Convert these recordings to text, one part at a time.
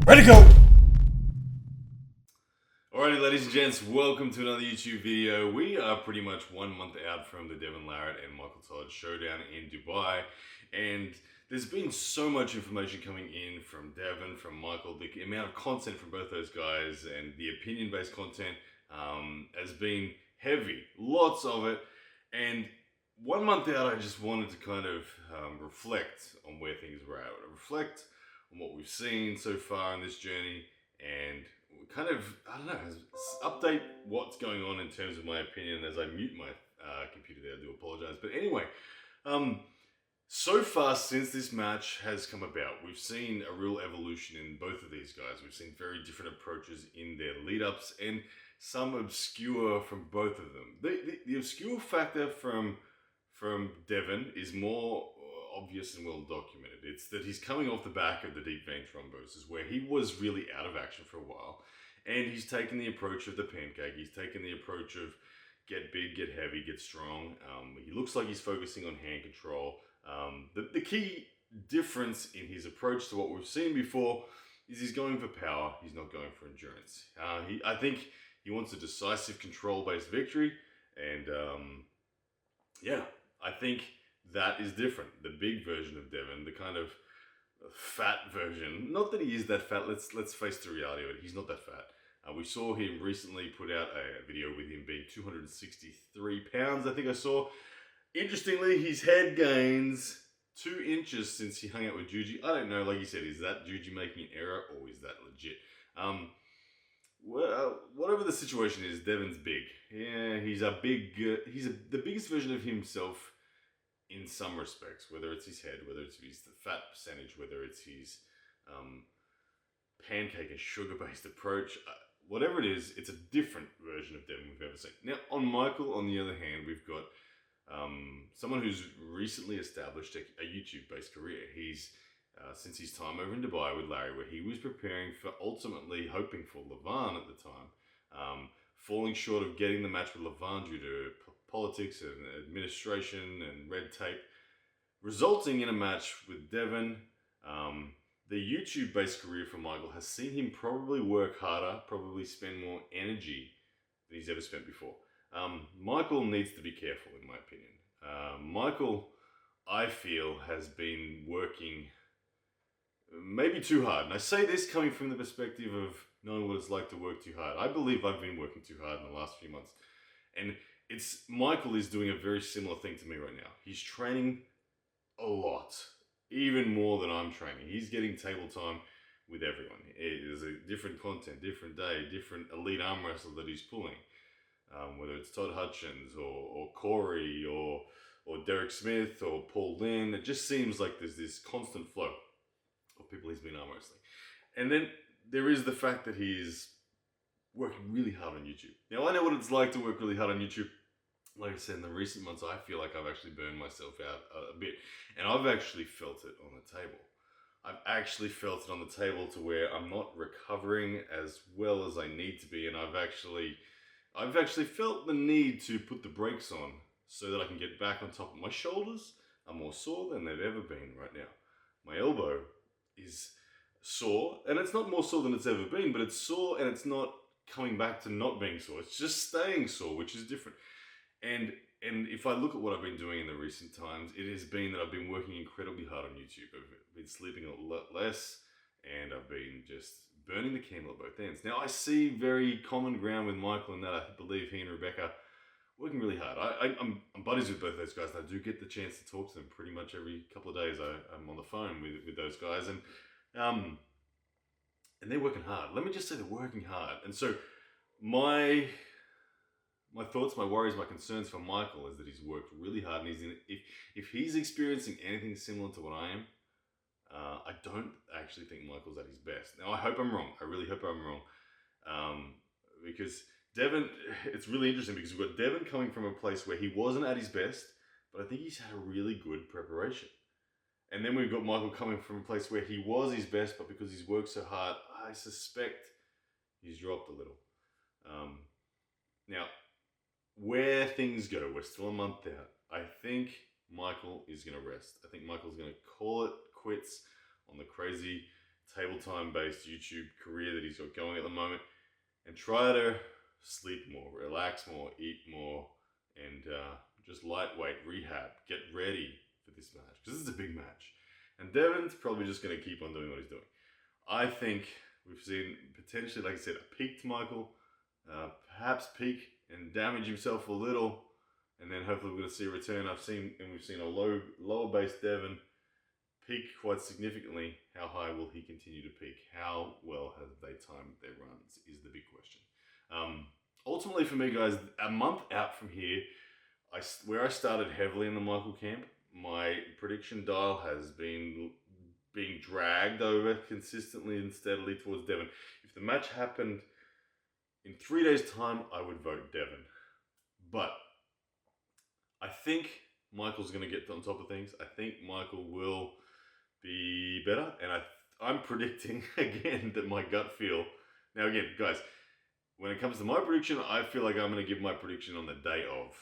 Ready to go! Alrighty, ladies and gents, welcome to another YouTube video. We are pretty much 1 month out from the Devon Larratt and Michael Todd showdown in Dubai, and there's been so much information coming in from Devon, from Michael. The amount of content from both those guys and the opinion-based content has been heavy, lots of it. And 1 month out, I just wanted to kind of reflect on where things were at, reflect on what we've seen so far in this journey, and kind of, I don't know, update what's going on in terms of my opinion. As I mute my computer there, I do apologize. But anyway, so far since this match has come about, we've seen a real evolution in both of these guys. We've seen very different approaches in their lead-ups, and some obscure from both of them. The obscure factor from Devon is more obvious and well documented. It's that he's coming off the back of the deep vein thrombosis, where he was really out of action for a while, and he's taken the approach of the pancake. He's taken the approach of get big, get heavy, get strong. He looks like he's focusing on hand control. The key difference in his approach to what we've seen before is he's going for power. He's not going for endurance. I think he wants a decisive control-based victory, and yeah, I think that is different. The big version of Devon, the kind of fat version. Not that he is that fat. Let's face the reality of it. He's not that fat. We saw him recently put out a video with him being 263 pounds. I think I saw. Interestingly, his head gains 2 inches since he hung out with Juji. I don't know. Like you said, is that Juji making an error or is that legit? Well, whatever the situation is, Devon's big. Yeah, he's a big. The biggest version of himself in some respects. Whether it's his head, whether it's his fat percentage, whether it's his pancake and sugar-based approach. Whatever it is, it's a different version of Devon we've ever seen. Now, on Michael, on the other hand, we've got someone who's recently established a YouTube-based career. He's since his time over in Dubai with Larry, where he was preparing for, ultimately hoping for Levan at the time, falling short of getting the match with Levan due to politics and administration and red tape, resulting in a match with Devon. The YouTube-based career for Michael has seen him probably work harder, probably spend more energy than he's ever spent before. Michael needs to be careful, in my opinion. Michael, I feel, has been working maybe too hard. And I say this coming from the perspective of knowing what it's like to work too hard. I believe I've been working too hard in the last few months. And Michael is doing a very similar thing to me right now. He's training a lot. Even more than I'm training. He's getting table time with everyone. There's a different content, different day, different elite arm wrestler that he's pulling. Whether it's Todd Hutchins or Corey or Derek Smith or Paul Lynn. It just seems like there's this constant flow of people he's been arm wrestling. And then there is the fact that he's working really hard on YouTube. Now, I know what it's like to work really hard on YouTube. Like I said, in the recent months, I feel like I've actually burned myself out a bit. And I've actually felt it on the table. I've actually felt it on the table to where I'm not recovering as well as I need to be. And I've actually felt the need to put the brakes on so that I can get back on top of my shoulders. Are more sore than they've ever been right now. My elbow is sore, and it's not more sore than it's ever been, but it's sore and it's not coming back to not being sore. It's just staying sore, which is different. And if I look at what I've been doing in the recent times, it has been that I've been working incredibly hard on YouTube. I've been sleeping a lot less, and I've been just burning the candle at both ends. Now, I see very common ground with Michael in that I believe he and Rebecca working really hard. I'm buddies with both those guys, and I do get the chance to talk to them pretty much every couple of days. I'm on the phone with those guys, and they're working hard. Let me just say they're working hard. And so my thoughts, my worries, my concerns for Michael is that he's worked really hard, and if he's experiencing anything similar to what I am, I don't actually think Michael's at his best. Now, I hope I'm wrong. I really hope I'm wrong. Because Devon, it's really interesting because we've got Devon coming from a place where he wasn't at his best, but I think he's had a really good preparation. And then we've got Michael coming from a place where he was his best, but because he's worked so hard, I suspect he's dropped a little. Now, where things go, we're still a month out. I think Michael is going to rest. I think Michael's going to call it quits on the crazy table time based YouTube career that he's got going at the moment, and try to sleep more, relax more, eat more, and just lightweight rehab. Get ready for this match because this is a big match. And Devon's probably just going to keep on doing what he's doing. I think we've seen potentially, like I said, a peaked Michael, perhaps peak and damage himself a little, and then hopefully we're going to see a return. We've seen a lower base Devon peak quite significantly. How high will he continue to peak? How well have they timed their runs is the big question. Ultimately for me, guys, a month out from here, where I started heavily in the Michael camp, my prediction dial has been being dragged over consistently and steadily towards Devon. If the match happened in 3 days' time, I would vote Devon. But I think Michael's going to get on top of things. I think Michael will be better. And I'm predicting, again, that my gut feel... Now, again, guys, when it comes to my prediction, I feel like I'm going to give my prediction on the day of.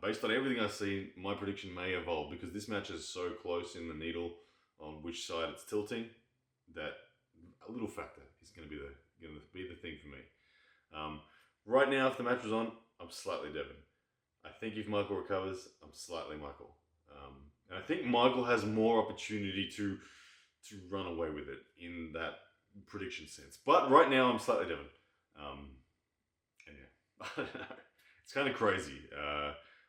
Based on everything I've seen, my prediction may evolve because this match is so close in the needle on which side it's tilting that a little factor is going to be the thing for me. Right now, if the match was on, I'm slightly Devon. I think if Michael recovers, I'm slightly Michael. And I think Michael has more opportunity to run away with it in that prediction sense. But right now, I'm slightly Devon. And yeah, I don't know. It's kind of crazy.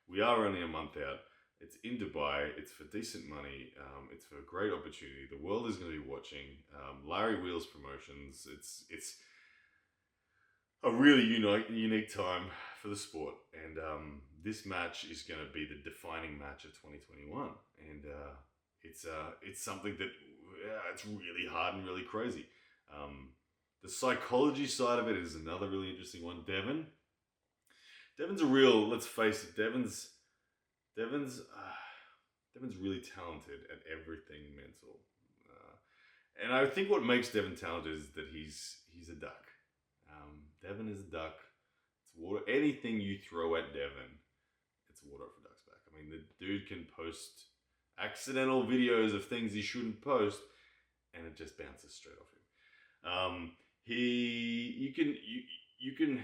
We are only a month out. It's in Dubai. It's for decent money. It's for a great opportunity. The world is going to be watching. Larry Wheels Promotions. It's a really unique time for the sport. And this match is going to be the defining match of 2021. And it's something that it's really hard and really crazy. The psychology side of it is another really interesting one. Devon's a real, let's face it, Devon's really talented at everything mental. And I think what makes Devon talented is that he's a duck. Devon is a duck. It's water. Anything you throw at Devon, it's water off a duck's back. I mean, the dude can post accidental videos of things he shouldn't post, and it just bounces straight off him. You can.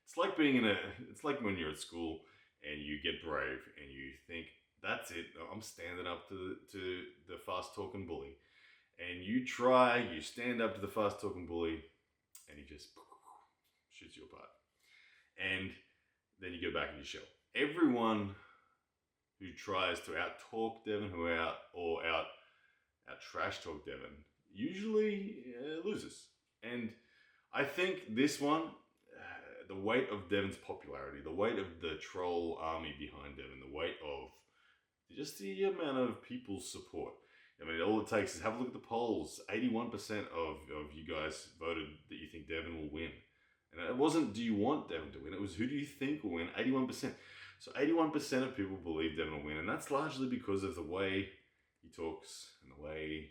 It's like it's like when you're at school and you get brave and you think, that's it, I'm standing up to the fast talking bully. And you stand up to the fast talking bully and he just shoots you apart. And then you go back in your shell. Everyone who tries to out talk Devon, out trash talk Devon, usually loses. And I think this one, the weight of Devon's popularity, the weight of the troll army behind Devon, the weight of just the amount of people's support. I mean, all it takes is have a look at the polls. 81% of you guys voted that you think Devon will win. And it wasn't, do you want Devon to win? It was, who do you think will win? 81%. So 81% of people believe Devon will win. And that's largely because of the way he talks and the way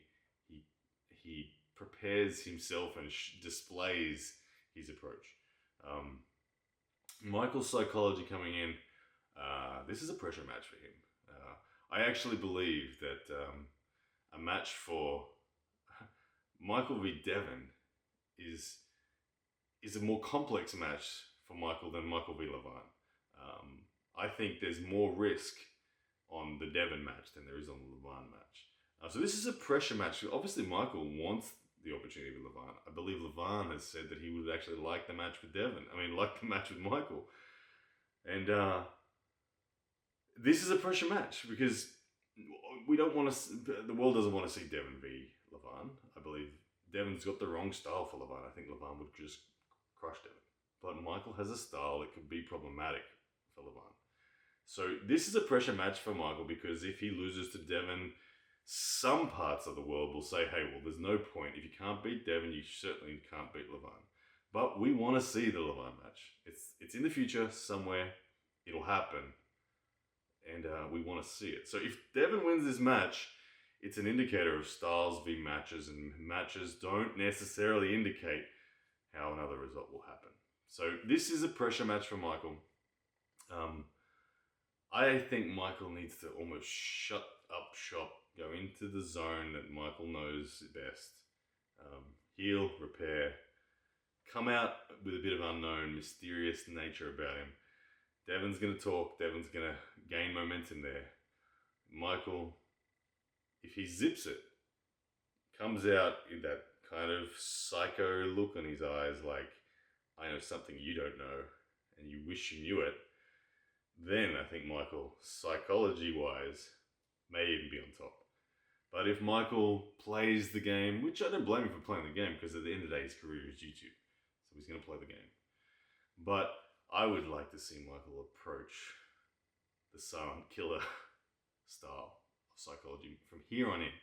he prepares himself and displays his approach. Michael's psychology coming in, this is a pressure match for him. I actually believe that a match for Michael v Devon is a more complex match for Michael than Michael v Levan. I think there's more risk on the Devon match than there is on the Levan match. So this is a pressure match. Obviously, Michael wants the opportunity with Levan. I believe Levan has said that he would actually like the match with Devon. Like the match with Michael. And this is a pressure match because we don't want to. The world doesn't want to see Devon v Levan. I believe Devon's got the wrong style for Levan. I think Levan would just crush Devon. But Michael has a style that could be problematic for Levan. So this is a pressure match for Michael because if he loses to Devon, some parts of the world will say, hey, well, there's no point. If you can't beat Devon, you certainly can't beat Levan. But we want to see the Levan match. It's in the future somewhere. It'll happen. And we want to see it. So if Devon wins this match, it's an indicator of styles v matches. And matches don't necessarily indicate how another result will happen. So this is a pressure match for Michael. I think Michael needs to almost shut up shop, go into the zone that Michael knows best, Heal, repair, come out with a bit of unknown, mysterious nature about him. Devon's going to talk. Devon's going to gain momentum there. Michael, if he zips it, comes out in that kind of psycho look on his eyes, like, I know something you don't know, and you wish you knew it, then I think Michael, psychology-wise, may even be on top. But if Michael plays the game, which I don't blame him for playing the game, because at the end of the day, his career is YouTube, so he's going to play the game. But I would like to see Michael approach the silent killer style of psychology from here on in,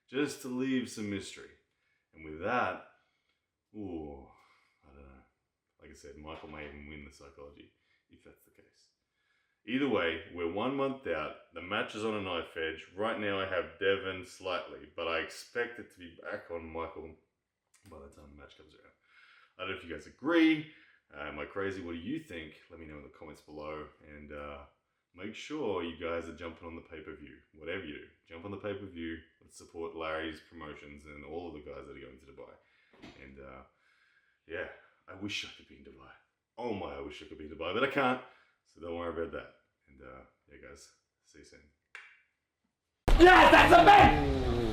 just to leave some mystery. And with that, I don't know. Like I said, Michael may even win the psychology, if that's the case. Either way, we're 1 month out. The match is on a knife edge. Right now I have Devon slightly, but I expect it to be back on Michael by the time the match comes around. I don't know if you guys agree. Am I crazy? What do you think? Let me know in the comments below. And make sure you guys are jumping on the pay-per-view. Whatever you do, jump on the pay-per-view. Let's support Larry's promotions and all of the guys that are going to Dubai. And yeah, I wish I could be in Dubai. Oh my, I wish I could be in Dubai, but I can't. So don't worry about that. And yeah, guys, see you soon. Yes, that's a man!